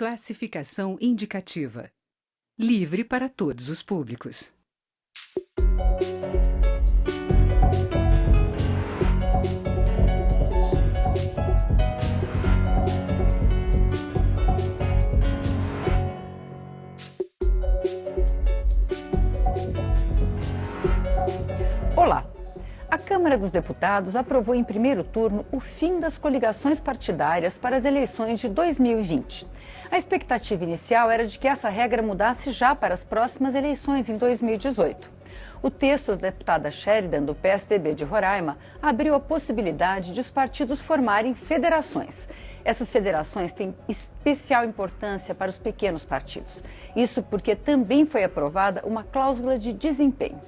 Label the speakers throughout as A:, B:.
A: Classificação indicativa. Livre para todos os públicos.
B: Olá! A Câmara dos Deputados aprovou em primeiro turno o fim das coligações partidárias para as eleições de 2020. A expectativa inicial era de que essa regra mudasse já para as próximas eleições em 2018. O texto da deputada Sheridan, do PSDB de Roraima, abriu a possibilidade de os partidos formarem federações. Essas federações têm especial importância para os pequenos partidos. Isso porque também foi aprovada uma cláusula de desempenho.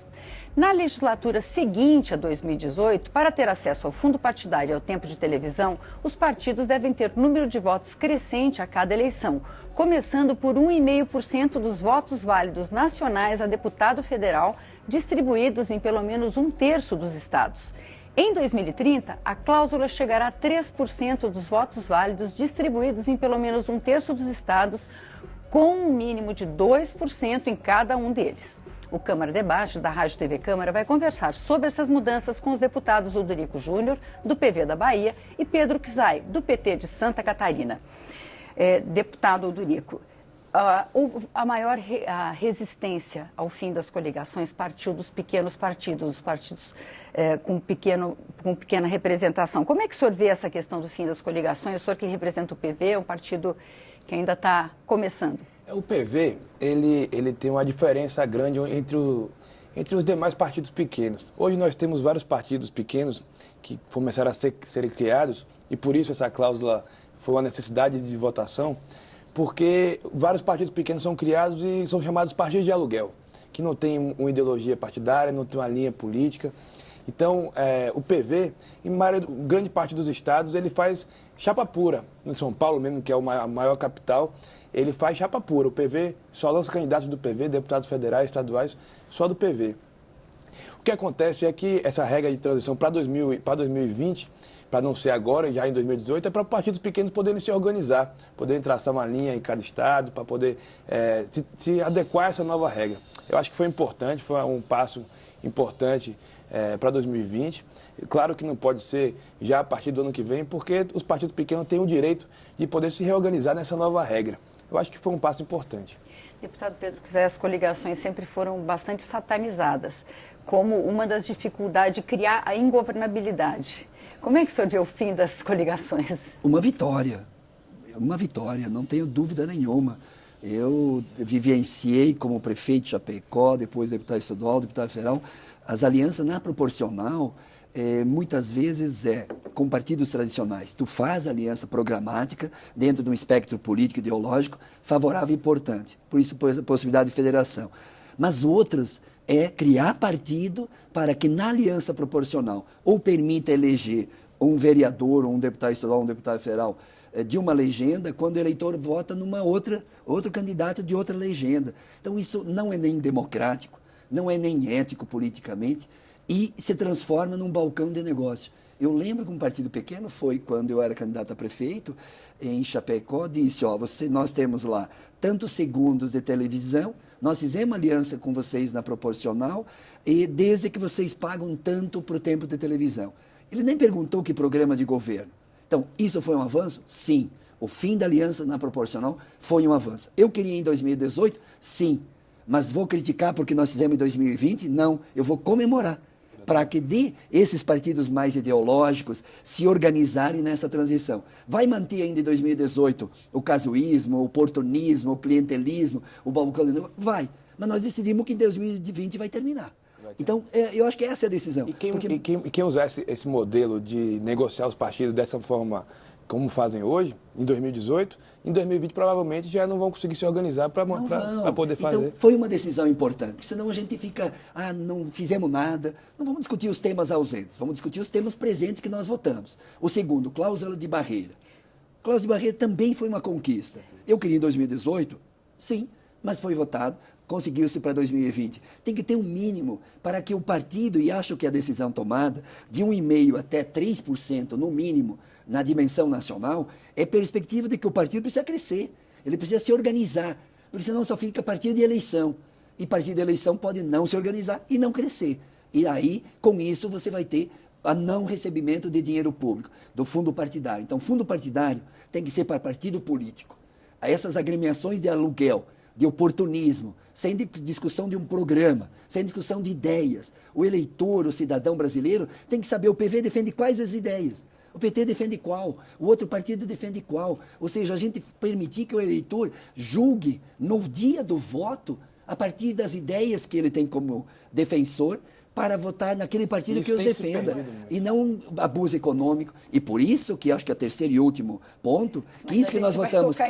B: Na legislatura seguinte a 2018, para ter acesso ao fundo partidário e ao tempo de televisão, os partidos devem ter número de votos crescente a cada eleição, começando por 1,5% dos votos válidos nacionais a deputado federal, distribuídos em pelo menos 1/3 dos estados. Em 2030, a cláusula chegará a 3% dos votos válidos distribuídos em pelo menos 1/3 dos estados, com um mínimo de 2% em cada um deles. O Câmara Debate da Rádio TV Câmara vai conversar sobre essas mudanças com os deputados Odorico Júnior, do PV da Bahia, e Pedro Kizai, do PT de Santa Catarina. Deputado Odorico, a maior resistência ao fim das coligações partiu dos pequenos partidos, os partidos com pequena representação. Como é que o senhor vê essa questão do fim das coligações? O senhor que representa o PV, é um partido que ainda está começando.
C: O PV, ele tem uma diferença grande entre os demais partidos pequenos. Hoje nós temos vários partidos pequenos que começaram a serem criados e por isso essa cláusula foi uma necessidade de votação, porque vários partidos pequenos são criados e são chamados partidos de aluguel, que não tem uma ideologia partidária, não tem uma linha política. Então, o PV, em grande parte dos estados, ele faz chapa pura. Em São Paulo mesmo, que é a maior capital, ele faz chapa pura. O PV só lança candidatos do PV, deputados federais, estaduais, só do PV. O que acontece é que essa regra de transição para 2020, para não ser agora, já em 2018, é para partidos pequenos poderem se organizar, poderem traçar uma linha em cada estado, para poder se adequar a essa nova regra. Eu acho que foi importante, foi um passo importante para 2020. Claro que não pode ser já a partir do ano que vem, porque os partidos pequenos têm o direito de poder se reorganizar nessa nova regra. Eu acho que foi um passo importante.
B: Deputado Pedro Kizai, as coligações sempre foram bastante satanizadas como uma das dificuldades de criar a ingovernabilidade. Como é que o senhor vê o fim das coligações?
D: Uma vitória, não tenho dúvida nenhuma. Eu vivenciei como prefeito de Chapecó, depois deputado estadual, deputado federal, as alianças na proporcional, muitas vezes com partidos tradicionais. Tu faz aliança programática dentro de um espectro político ideológico favorável e importante. Por isso, a possibilidade de federação. Mas outras é criar partido para que na aliança proporcional ou permita eleger um vereador, ou um deputado estadual, um deputado federal de uma legenda, quando o eleitor vota numa outro candidato de outra legenda. Então isso não é nem democrático, não é nem ético politicamente e se transforma num balcão de negócio. Eu lembro que um partido pequeno foi, quando eu era candidato a prefeito, em Chapecó, disse, nós temos lá tantos segundos de televisão, nós fizemos aliança com vocês na proporcional e desde que vocês pagam tanto para o tempo de televisão. Ele nem perguntou que programa de governo. Então, isso foi um avanço? Sim. O fim da aliança na proporcional foi um avanço. Eu queria em 2018? Sim. Mas vou criticar porque nós fizemos em 2020? Não. Eu vou comemorar. Para que esses partidos mais ideológicos se organizarem nessa transição. Vai manter ainda em 2018 o casuísmo, o oportunismo, o clientelismo, o balcão de negócio? Vai. Mas nós decidimos que em 2020 vai terminar. Então, eu acho que essa é a decisão.
C: E quem usar esse modelo de negociar os partidos dessa forma como fazem hoje, em 2018, em 2020 provavelmente já não vão conseguir se organizar para poder fazer.
D: Então, foi uma decisão importante, porque senão a gente fica, não fizemos nada. Não vamos discutir os temas ausentes, vamos discutir os temas presentes que nós votamos. O segundo, cláusula de barreira. Cláusula de barreira também foi uma conquista. Eu queria em 2018, sim, mas foi votado. Conseguiu-se para 2020. Tem que ter um mínimo para que o partido, e acho que a decisão tomada, de 1,5% até 3%, no mínimo, na dimensão nacional, é perspectiva de que o partido precisa crescer. Ele precisa se organizar, porque senão só fica partido de eleição. E partido de eleição pode não se organizar e não crescer. E aí, com isso, você vai ter a não recebimento de dinheiro público, do fundo partidário. Então, fundo partidário tem que ser para partido político. Essas agremiações de aluguel, de oportunismo, sem discussão de um programa, sem discussão de ideias. O eleitor, o cidadão brasileiro, tem que saber o PV defende quais as ideias. O PT defende qual, o outro partido defende qual. Ou seja, a gente permitir que o eleitor julgue no dia do voto a partir das ideias que ele tem como defensor para votar naquele partido
C: isso
D: que os defenda. E não abuso econômico. E por isso que acho que é o terceiro e último ponto, que isso que nós votamos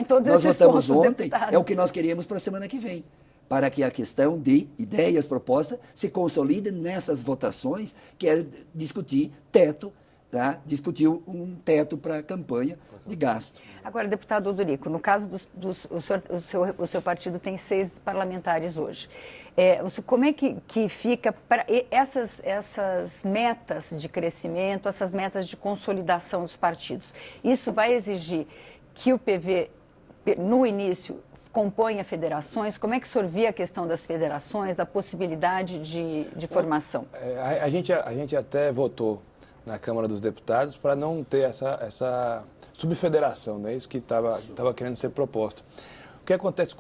D: ontem é o que nós queremos para a semana que vem. Para que a questão de ideias propostas se consolide nessas votações, que é discutir teto, tá? Discutir um teto para a campanha de gasto.
B: Agora, deputado Odorico, no caso o seu partido tem 6 parlamentares hoje. Como é que fica para essas metas de crescimento, essas metas de consolidação dos partidos? Isso vai exigir que o PV, no início, componha federações? Como é que o senhor vê a questão das federações, da possibilidade de formação?
C: A gente até votou na Câmara dos Deputados para não ter essa subfederação, né? Isso que estava querendo ser proposto. O que acontece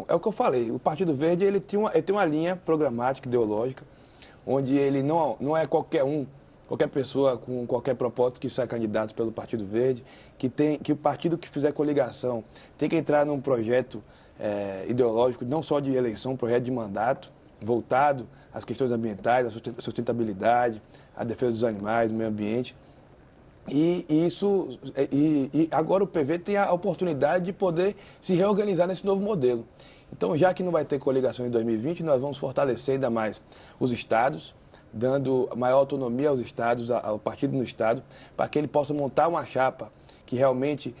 C: é o que eu falei, o Partido Verde ele tem uma linha programática, ideológica, onde ele não é qualquer pessoa com qualquer propósito que sai candidato pelo Partido Verde, que o partido que fizer coligação tem que entrar num projeto ideológico, não só de eleição, um projeto de mandato, voltado às questões ambientais, à sustentabilidade, à defesa dos animais, do meio ambiente. E agora o PV tem a oportunidade de poder se reorganizar nesse novo modelo. Então, já que não vai ter coligação em 2020, nós vamos fortalecer ainda mais os estados, dando maior autonomia aos estados, ao partido no estado, para que ele possa montar uma chapa que realmente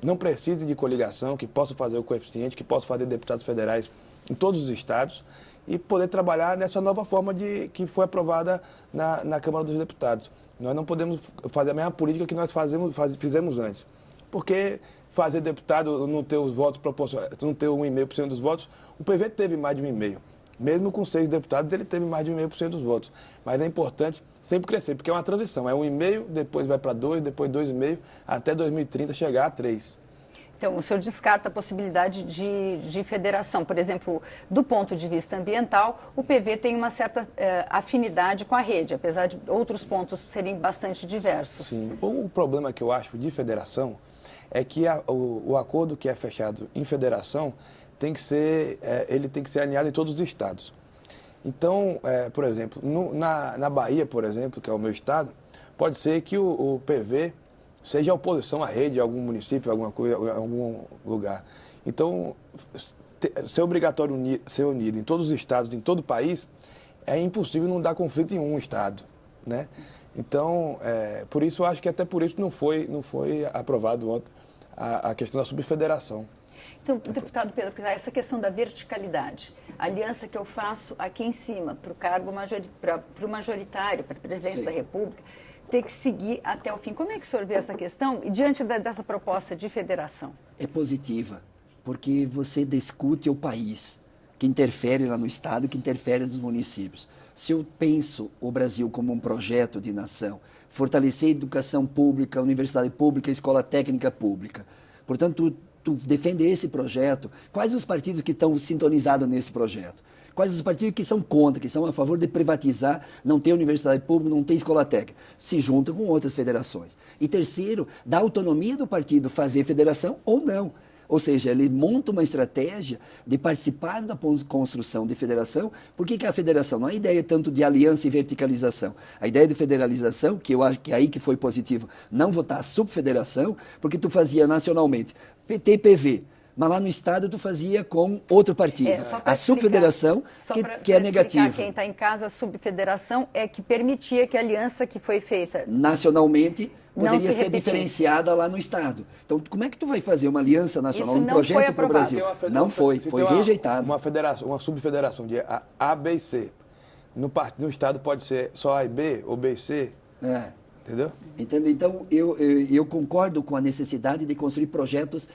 C: não precise de coligação, que possa fazer o coeficiente, que possa fazer deputados federais em todos os estados e poder trabalhar nessa nova forma que foi aprovada na Câmara dos Deputados. Nós não podemos fazer a mesma política que nós fizemos antes, porque fazer deputado não ter os votos proporcionais, não ter 1,5% dos votos, o PV teve mais de 1,5%. Mesmo com 6 deputados, ele teve mais de 1,5% dos votos. Mas é importante sempre crescer, porque é uma transição. É 1,5%, depois vai para 2%, depois 2,5%, até 2030 chegar a 3%.
B: Então, o senhor descarta a possibilidade de federação. Por exemplo, do ponto de vista ambiental, o PV tem uma certa afinidade com a rede, apesar de outros pontos serem bastante diversos.
C: Sim. O problema que eu acho de federação é que o acordo que é fechado em federação ele tem que ser alinhado em todos os estados. Então, por exemplo, na Bahia, por exemplo, que é o meu estado, pode ser que o PV seja oposição à rede em algum município, em algum lugar. Então, ser obrigatório ser unido em todos os estados, em todo o país, é impossível não dar conflito em um estado, né? Então, por isso, eu acho que até por isso não foi aprovado ontem a questão da subfederação.
B: Então, deputado Pedro, essa questão da verticalidade, a aliança que eu faço aqui em cima, para o cargo para o majoritário, para o presidente da República, ter que seguir até o fim. Como é que o senhor vê essa questão e diante dessa proposta de federação?
D: É positiva, porque você discute o país, que interfere lá no Estado, que interfere nos municípios. Se eu penso o Brasil como um projeto de nação, fortalecer a educação pública, a universidade pública, a escola técnica pública, portanto, tu defende esse projeto, quais os partidos que estão sintonizados nesse projeto? Quais os partidos que são contra, que são a favor de privatizar, não ter universidade pública, não ter escola técnica? Se juntam com outras federações. E terceiro, dá autonomia do partido fazer federação ou não. Ou seja, ele monta uma estratégia de participar da construção de federação. Por que a federação? Não é a ideia tanto de aliança e verticalização. A ideia de federalização, que eu acho que é aí que foi positivo, não votar a subfederação, porque tu fazia nacionalmente PT e PV. Mas lá no Estado tu fazia com outro partido. A subfederação, que é negativa.
B: Quem está em casa, a subfederação é que permitia que a aliança que foi feita
D: nacionalmente poderia ser diferenciada lá no Estado. Então, como é que tu vai fazer uma aliança nacional, um projeto para o Brasil? Não foi rejeitado.
C: Uma subfederação de A, B e C. No Estado pode ser só A e B, ou B e C. Entendeu?
D: Entende? Então, eu concordo com a necessidade de construir projetos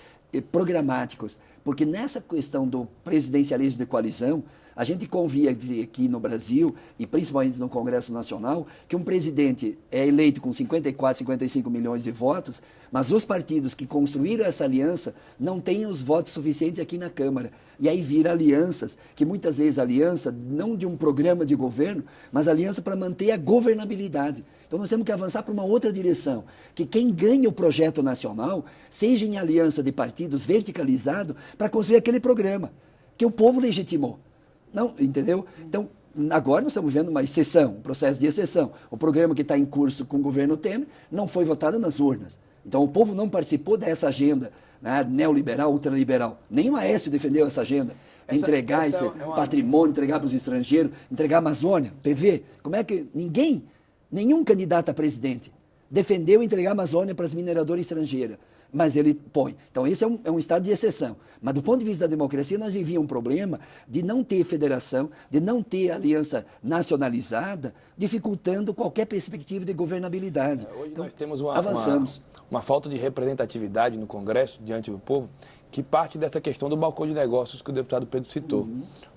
D: programáticos, porque nessa questão do presidencialismo de coalizão, a gente convive aqui no Brasil, e principalmente no Congresso Nacional, que um presidente é eleito com 54, 55 milhões de votos, mas os partidos que construíram essa aliança não têm os votos suficientes aqui na Câmara. E aí vira alianças, que muitas vezes aliança não de um programa de governo, mas aliança para manter a governabilidade. Então nós temos que avançar para uma outra direção, que quem ganha o projeto nacional seja em aliança de partidos verticalizado para construir aquele programa, que o povo legitimou. Não, entendeu? Então, agora nós estamos vendo uma exceção, um processo de exceção. O programa que está em curso com o governo Temer não foi votado nas urnas. Então, o povo não participou dessa agenda, né, neoliberal, ultraliberal. Nem o Aécio defendeu essa agenda. Entregar esse patrimônio, entregar para os estrangeiros, entregar a Amazônia, PV. Como é que ninguém, nenhum candidato a presidente defendeu entregar a Amazônia para as mineradoras estrangeiras? Mas ele põe. Então, esse é um estado de exceção. Mas, do ponto de vista da democracia, nós vivíamos um problema de não ter federação, de não ter aliança nacionalizada, dificultando qualquer perspectiva de governabilidade.
C: Hoje
D: então,
C: nós temos uma falta de representatividade no Congresso, diante do povo, que parte dessa questão do balcão de negócios que o deputado Pedro citou.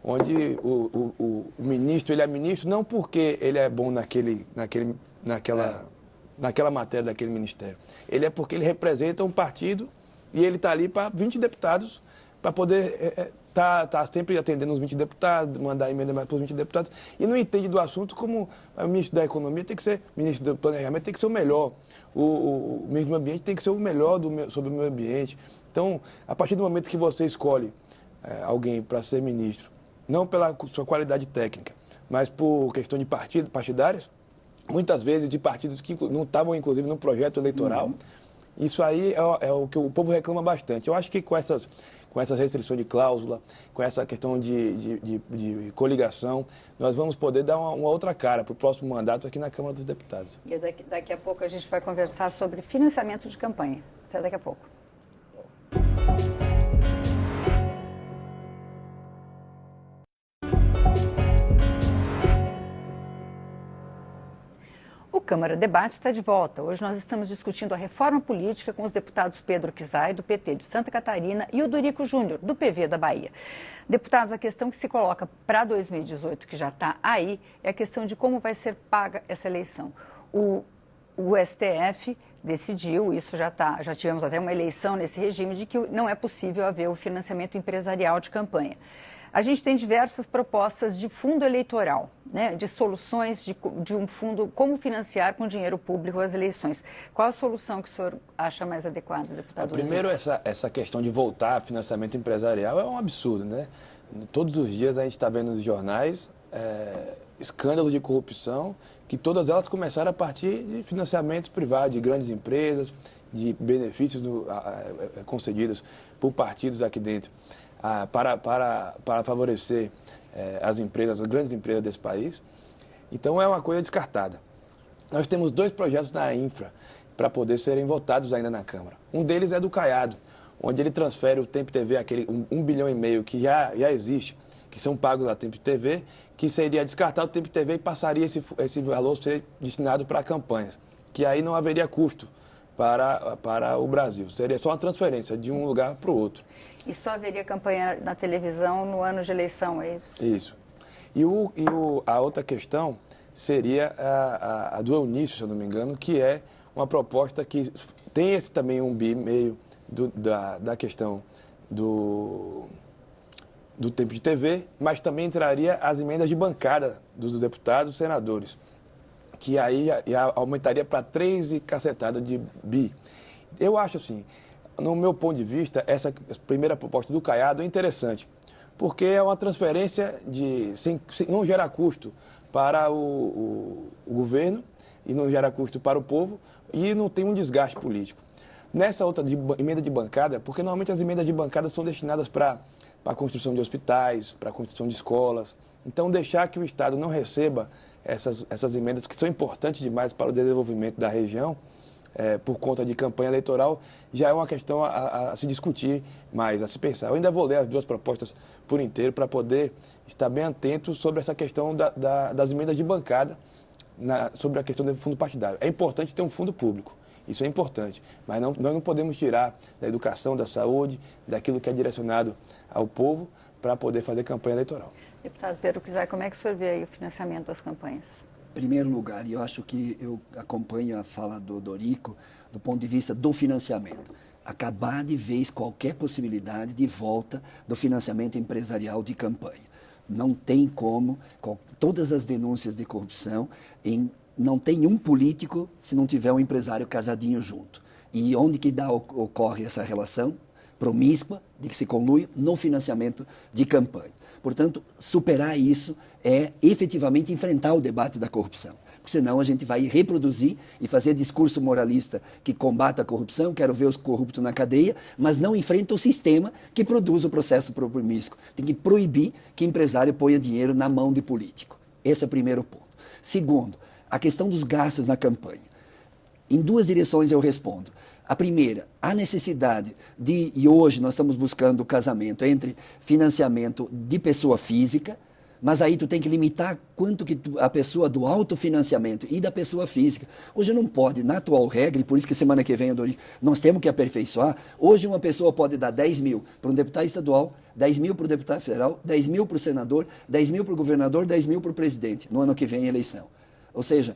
C: Onde o ministro, ele é ministro não porque ele é bom naquela matéria daquele ministério. Ele é porque ele representa um partido e ele está ali para 20 deputados, para poder tá sempre atendendo os 20 deputados, mandar emenda mais para os 20 deputados, e não entende do assunto como o ministro da Economia tem que ser, o ministro do Planejamento tem que ser o melhor, o ministro do Ambiente tem que ser o melhor sobre o meio ambiente. Então, a partir do momento que você escolhe alguém para ser ministro, não pela sua qualidade técnica, mas por questão de partidárias, muitas vezes de partidos que não estavam, inclusive, no projeto eleitoral. Isso aí é o que o povo reclama bastante. Eu acho que com essas restrições de cláusula, com essa questão de coligação, nós vamos poder dar uma outra cara para o próximo mandato aqui na Câmara dos Deputados.
B: E daqui a pouco a gente vai conversar sobre financiamento de campanha. Até daqui a pouco. O Câmara Debate está de volta. Hoje nós estamos discutindo a reforma política com os deputados Pedro Kizai, do PT de Santa Catarina, e o Dorico Júnior, do PV da Bahia. Deputados, a questão que se coloca para 2018, que já está aí, é a questão de como vai ser paga essa eleição. O STF decidiu, isso já tivemos até uma eleição nesse regime, de que não é possível haver o financiamento empresarial de campanha. A gente tem diversas propostas de fundo eleitoral, né, de soluções de um fundo, como financiar com dinheiro público as eleições. Qual a solução que o senhor acha mais adequada, deputado?
C: Primeiro, essa questão de voltar a financiamento empresarial é um absurdo, né? Todos os dias a gente está vendo nos jornais escândalos de corrupção, que todas elas começaram a partir de financiamentos privados, de grandes empresas, de benefícios concedidos por partidos aqui dentro. Para favorecer as empresas, as grandes empresas desse país. Então, é uma coisa descartada. Nós temos 2 projetos na infra para poder serem votados ainda na Câmara. Um deles é do Caiado, onde ele transfere o Tempo TV, aquele 1,5 bilhão que já existe, que são pagos a Tempo TV, que seria descartar o Tempo TV e passaria esse valor ser destinado para campanhas, que aí não haveria custo para o Brasil. Seria só uma transferência de um lugar para o outro.
B: E só haveria campanha na televisão no ano de eleição, é isso?
C: Isso. E a outra questão seria a do Eunício, se eu não me engano, que é uma proposta que tem esse também 1,5 bilhão da questão do tempo de TV, mas também entraria as emendas de bancada dos deputados e senadores, que aí aumentaria para 3 e cacetada de bi. Eu acho assim, no meu ponto de vista, essa primeira proposta do Caiado é interessante, porque é uma transferência não gera custo para o governo e não gera custo para o povo e não tem um desgaste político. Nessa outra emenda de bancada, porque normalmente as emendas de bancada são destinadas para a construção de hospitais, para a construção de escolas. Então, deixar que o Estado não receba essas emendas que são importantes demais para o desenvolvimento da região, por conta de campanha eleitoral, já é uma questão a se discutir mais, a se pensar. Eu ainda vou ler as 2 propostas por inteiro para poder estar bem atento sobre essa questão das emendas de bancada, sobre a questão do fundo partidário. É importante ter um fundo público. Isso é importante, mas nós não podemos tirar da educação, da saúde, daquilo que é direcionado ao povo para poder fazer campanha eleitoral.
B: Deputado Pedro Kizai, como é que o senhor vê aí o financiamento das campanhas?
D: Em primeiro lugar, eu acho que eu acompanho a fala do Dorico do ponto de vista do financiamento. Acabar de vez qualquer possibilidade de volta do financiamento empresarial de campanha. Não tem como, com todas as denúncias de corrupção, não tem um político se não tiver um empresário casadinho junto. E onde que ocorre essa relação promíscua de que se conlui no financiamento de campanha. Portanto, superar isso é efetivamente enfrentar o debate da corrupção. Porque senão a gente vai reproduzir e fazer discurso moralista que combata a corrupção, quero ver os corruptos na cadeia, mas não enfrenta o sistema que produz o processo promíscuo. Tem que proibir que empresário ponha dinheiro na mão de político. Esse é o primeiro ponto. Segundo, a questão dos gastos na campanha. Em duas direções eu respondo. A primeira, a necessidade e hoje nós estamos buscando o casamento entre financiamento de pessoa física, mas aí tu tem que limitar quanto que a pessoa do autofinanciamento e da pessoa física. Hoje não pode, na atual regra, e por isso que semana que vem, nós temos que aperfeiçoar, hoje uma pessoa pode dar 10 mil para um deputado estadual, 10 mil para o deputado federal, 10 mil para o senador, 10 mil para o governador, 10 mil para o presidente, no ano que vem a eleição. Ou seja,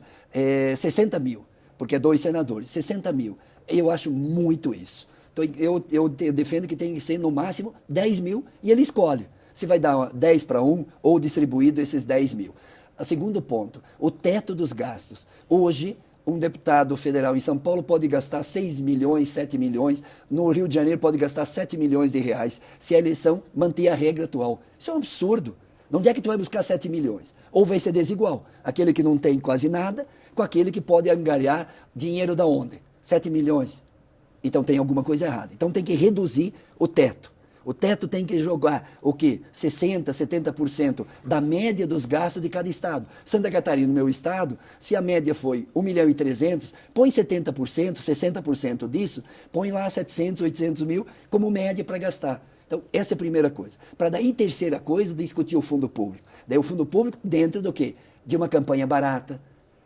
D: 60 mil, porque é 2 senadores, 60 mil. Eu acho muito isso. Então, eu defendo que tem que ser no máximo 10 mil e ele escolhe se vai dar 10 para um ou distribuído esses 10 mil. O segundo ponto, o teto dos gastos. Hoje, um deputado federal em São Paulo pode gastar 6 milhões, 7 milhões, no Rio de Janeiro pode gastar 7 milhões de reais, se a eleição manter a regra atual. Isso é um absurdo. Onde é que tu vai buscar 7 milhões? Ou vai ser desigual, aquele que não tem quase nada, com aquele que pode angariar dinheiro da onde? 7 milhões. Então tem alguma coisa errada. Então tem que reduzir o teto. O teto tem que jogar o quê? 60%, 70% da média dos gastos de cada estado. Santa Catarina, no meu estado, se a média foi 1.300.000, põe 70%, 60% disso, põe lá 700, 800 mil como média para gastar. Então, essa é a primeira coisa. Para daí, terceira coisa, discutir o fundo público. Daí o fundo público dentro do quê? De uma campanha barata,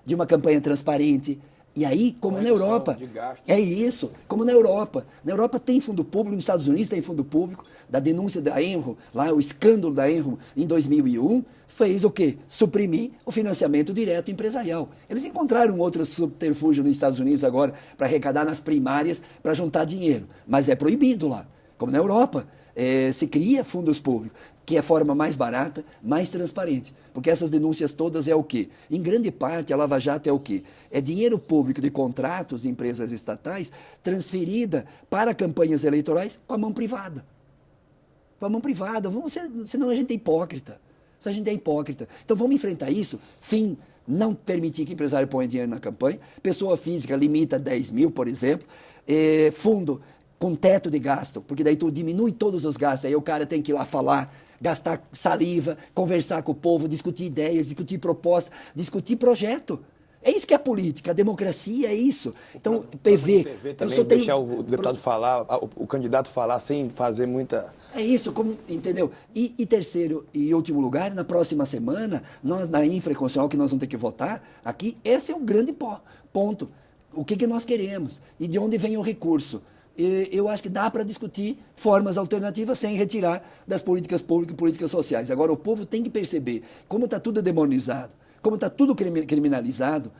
D: de uma campanha transparente. E aí, como na Europa, é isso, como na Europa. Na Europa tem fundo público, nos Estados Unidos tem fundo público, da denúncia da Enron, lá o escândalo da Enron em 2001, fez o quê? Suprimir o financiamento direto empresarial. Eles encontraram outro subterfúgio nos Estados Unidos agora para arrecadar nas primárias, para juntar dinheiro, mas é proibido lá, como na Europa. Se cria fundos públicos, que é a forma mais barata, mais transparente. Porque essas denúncias todas é o quê? Em grande parte, a Lava Jato é o quê? É dinheiro público de contratos de empresas estatais transferida para campanhas eleitorais com a mão privada. Com a mão privada. Senão a gente é hipócrita. Se a gente é hipócrita. Então vamos enfrentar isso. Fim, não permitir que empresário ponha dinheiro na campanha. Pessoa física limita 10 mil, por exemplo. Fundo com teto de gasto, porque daí tu diminui todos os gastos, aí o cara tem que ir lá falar, gastar saliva, conversar com o povo, discutir ideias, discutir propostas, discutir projeto. É isso que é a política, a democracia é isso. Então, PV...
C: também deixar o deputado falar, o candidato falar sem fazer muita...
D: É isso, entendeu? E terceiro e último lugar, na próxima semana, nós na infraconstitucional que nós vamos ter que votar aqui, esse é o grande ponto. O que nós queremos e de onde vem o recurso. Eu acho que dá para discutir formas alternativas sem retirar das políticas públicas e políticas sociais. Agora, o povo tem que perceber como está tudo demonizado, como está tudo criminalizado.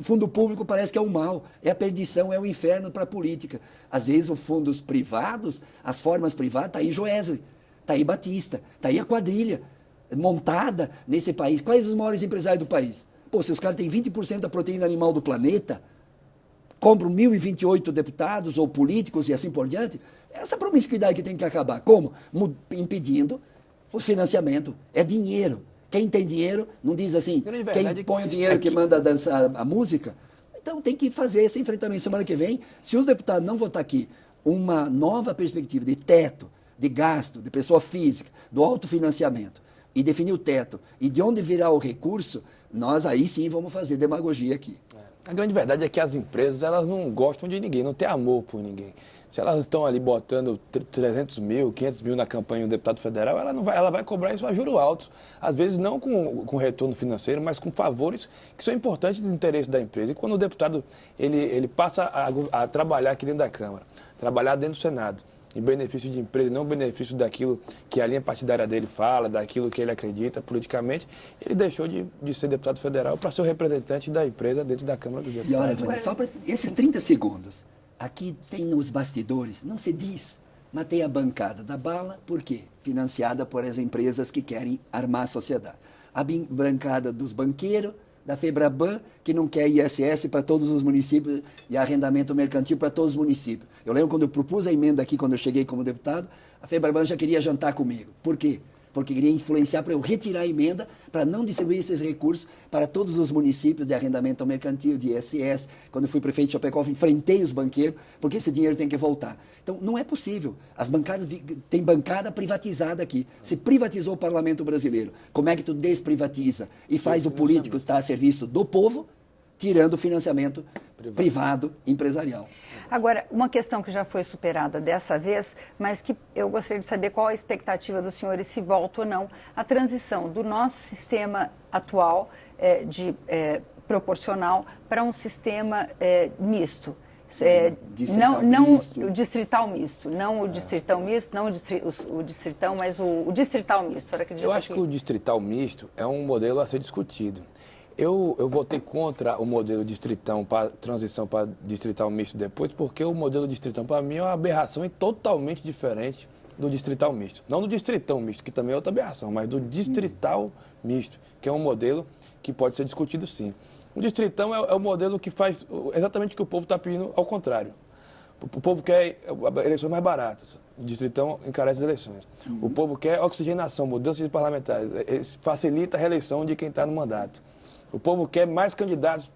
D: Fundo público parece que é o mal, é a perdição, é o inferno para a política. Às vezes, os fundos privados, as formas privadas, está aí Joesley, está aí Batista, está aí a quadrilha montada nesse país. Quais os maiores empresários do país? Pô, se os caras têm 20% da proteína animal do planeta, compram 1.028 deputados ou políticos e assim por diante, essa promiscuidade que tem que acabar. Como? Impedindo o financiamento. É dinheiro. Quem tem dinheiro, não diz assim, quem põe o dinheiro que manda dançar a música. Então tem que fazer esse enfrentamento. Semana que vem, se os deputados não votar aqui uma nova perspectiva de teto, de gasto, de pessoa física, do autofinanciamento, e definir o teto, e de onde virá o recurso, nós aí sim vamos fazer demagogia aqui.
C: A grande verdade é que as empresas, elas não gostam de ninguém, não têm amor por ninguém. Se elas estão ali botando 300 mil, 500 mil na campanha do deputado federal, ela vai cobrar isso a juros altos. Às vezes não com retorno financeiro, mas com favores que são importantes do interesse da empresa. E quando o deputado ele passa a trabalhar aqui dentro da Câmara, trabalhar dentro do Senado, em benefício de empresa, não em benefício daquilo que a linha partidária dele fala, daquilo que ele acredita politicamente, ele deixou de ser deputado federal para ser o representante da empresa dentro da Câmara dos Deputados.
D: E olha, Vânia, só para esses 30 segundos, aqui tem nos bastidores, não se diz, mas tem a bancada da bala, por quê? Financiada por as empresas que querem armar a sociedade. A bancada dos banqueiros, da FEBRABAN, que não quer ISS para todos os municípios e arrendamento mercantil para todos os municípios. Eu lembro quando eu propus a emenda aqui, quando eu cheguei como deputado, a FEBRABAN já queria jantar comigo. Por quê? Porque queria influenciar para eu retirar a emenda, para não distribuir esses recursos para todos os municípios de arrendamento mercantil, de ISS. Quando eu fui prefeito de Chapecó, enfrentei os banqueiros, porque esse dinheiro tem que voltar. Então, não é possível. As bancadas, tem bancada privatizada aqui. Se privatizou o parlamento brasileiro, como é que tu desprivatiza e faz o político estar a serviço do povo, tirando o financiamento privado empresarial?
B: Agora, uma questão que já foi superada dessa vez, mas que eu gostaria de saber qual a expectativa dos senhores, se volta ou não, a transição do nosso sistema atual proporcional para um sistema misto. O distrital misto, não o distritão misto, não o distritão, mas o distrital misto.
C: Eu acho que o distrital misto é um modelo a ser discutido. Eu votei contra o modelo distritão, para transição para distrital misto depois, porque o modelo distritão, para mim, é uma aberração e totalmente diferente do distrital misto. Não do distritão misto, que também é outra aberração, mas do distrital misto, que é um modelo que pode ser discutido sim. O distritão é o modelo que faz exatamente o que o povo está pedindo, ao contrário. O povo quer eleições mais baratas. O distritão encarece as eleições. O povo quer oxigenação, mudança de parlamentares. Facilita a reeleição de quem está no mandato. O povo quer mais candidatos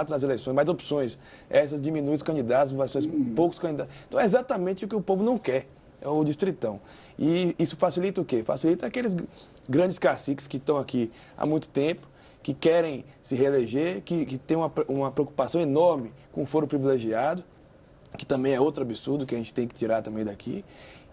C: nas eleições, mais opções. Essas diminuem os candidatos, vai ser poucos candidatos. Então é exatamente o que o povo não quer, é o distritão. E isso facilita o quê? Facilita aqueles grandes caciques que estão aqui há muito tempo, que querem se reeleger, que têm uma preocupação enorme com o foro privilegiado, que também é outro absurdo que a gente tem que tirar também daqui,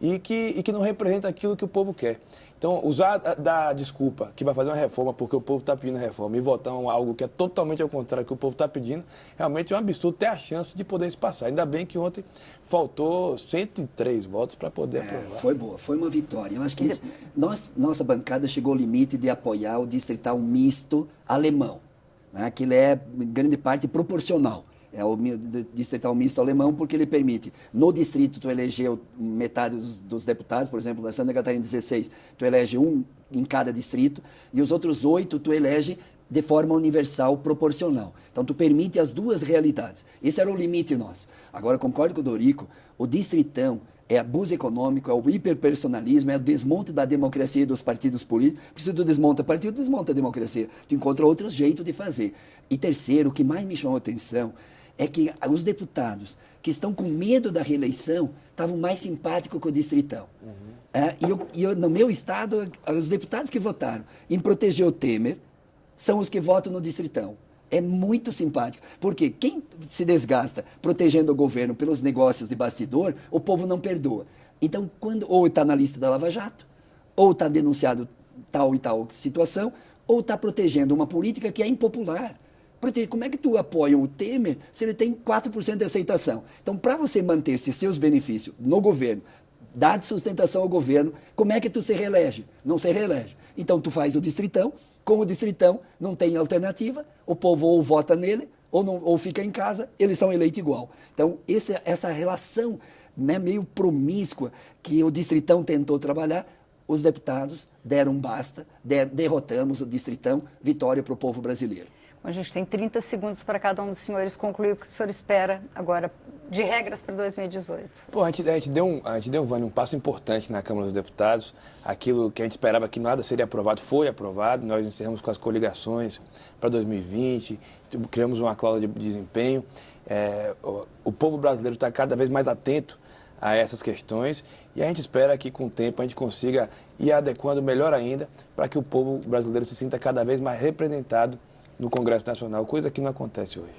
C: e que não representa aquilo que o povo quer. Então, usar da desculpa que vai fazer uma reforma porque o povo está pedindo reforma e votar algo que é totalmente ao contrário do que o povo está pedindo, realmente é um absurdo ter a chance de poder se passar. Ainda bem que ontem faltou 103 votos para poder aprovar.
D: Foi boa, foi uma vitória. Eu acho que nossa bancada chegou ao limite de apoiar o distrital misto alemão, né, que ele é, em grande parte, proporcional. É o distrital misto alemão, porque ele permite, no distrito, tu elegeu metade dos deputados, por exemplo, na Santa Catarina 16, tu elege um em cada distrito, e os outros 8 tu elege de forma universal, proporcional. Então, tu permite as duas realidades. Esse era o limite nosso. Agora, concordo com o Dorico, o distritão é abuso econômico, é o hiperpersonalismo, é o desmonte da democracia e dos partidos políticos. Precisa tu desmonta partido, desmonta a democracia. Tu encontra outro jeito de fazer. E terceiro, o que mais me chamou a atenção é que os deputados que estão com medo da reeleição estavam mais simpáticos que o distritão. No meu estado, os deputados que votaram em proteger o Temer são os que votam no distritão. É muito simpático, porque quem se desgasta protegendo o governo pelos negócios de bastidor, o povo não perdoa. Então, ou está na lista da Lava Jato, ou está denunciado tal e tal situação, ou está protegendo uma política que é impopular. Como é que tu apoia o Temer se ele tem 4% de aceitação? Então, para você manter-se seus benefícios no governo, dar sustentação ao governo, como é que tu se reelege? Não se reelege. Então, tu faz o distritão, com o distritão não tem alternativa, o povo ou vota nele, ou fica em casa, eles são eleitos igual. Então, essa relação, né, meio promíscua que o distritão tentou trabalhar, os deputados deram basta, derrotamos o distritão, vitória para o povo brasileiro.
B: A gente tem 30 segundos para cada um dos senhores concluir o que o senhor espera agora de regras para 2018.
C: Pô, a gente deu, Vânia, um passo importante na Câmara dos Deputados. Aquilo que a gente esperava que nada seria aprovado, foi aprovado. Nós encerramos com as coligações para 2020, criamos uma cláusula de desempenho. O povo brasileiro está cada vez mais atento a essas questões e a gente espera que com o tempo a gente consiga ir adequando melhor ainda para que o povo brasileiro se sinta cada vez mais representado no Congresso Nacional, coisa que não acontece hoje.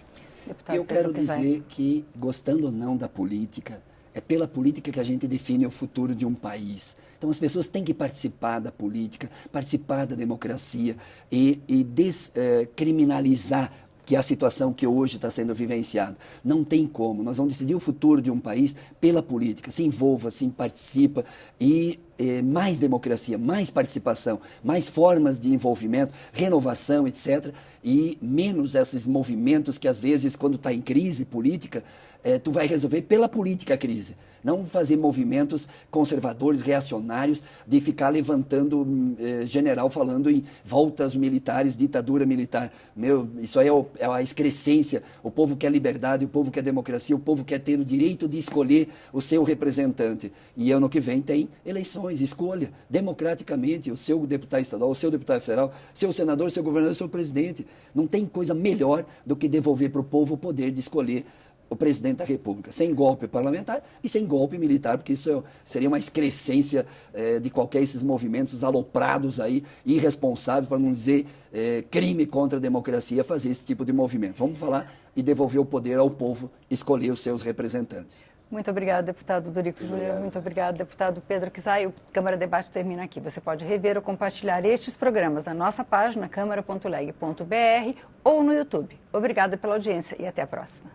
B: Deputado
D: Eu
B: Pedro
D: quero
B: Kizai.
D: dizer que, gostando ou não da política, é pela política que a gente define o futuro de um país. Então, as pessoas têm que participar da política, participar da democracia e descriminalizar que é a situação que hoje está sendo vivenciada. Não tem como. Nós vamos decidir o futuro de um país pela política. Se envolva, se participa e mais democracia, mais participação, mais formas de envolvimento, renovação, etc. E menos esses movimentos que, às vezes, quando está em crise política, tu vai resolver pela política a crise. Não fazer movimentos conservadores, reacionários, de ficar levantando general falando em voltas militares, ditadura militar. Isso aí é a excrescência. O povo quer liberdade, o povo quer democracia, o povo quer ter o direito de escolher o seu representante. E ano que vem tem eleições, escolha democraticamente o seu deputado estadual, o seu deputado federal, seu senador, seu governador, seu presidente. Não tem coisa melhor do que devolver para o povo o poder de escolher o presidente da República, sem golpe parlamentar e sem golpe militar, porque isso seria uma excrescência de qualquer esses movimentos aloprados aí, irresponsáveis, para não dizer crime contra a democracia, fazer esse tipo de movimento. Vamos falar e devolver o poder ao povo escolher os seus representantes.
B: Muito obrigada, deputado Dorico Júnior. Muito obrigado, deputado Pedro Kizai. O Câmara Debate termina aqui. Você pode rever ou compartilhar estes programas na nossa página câmara.leg.br ou no YouTube. Obrigada pela audiência e até a próxima.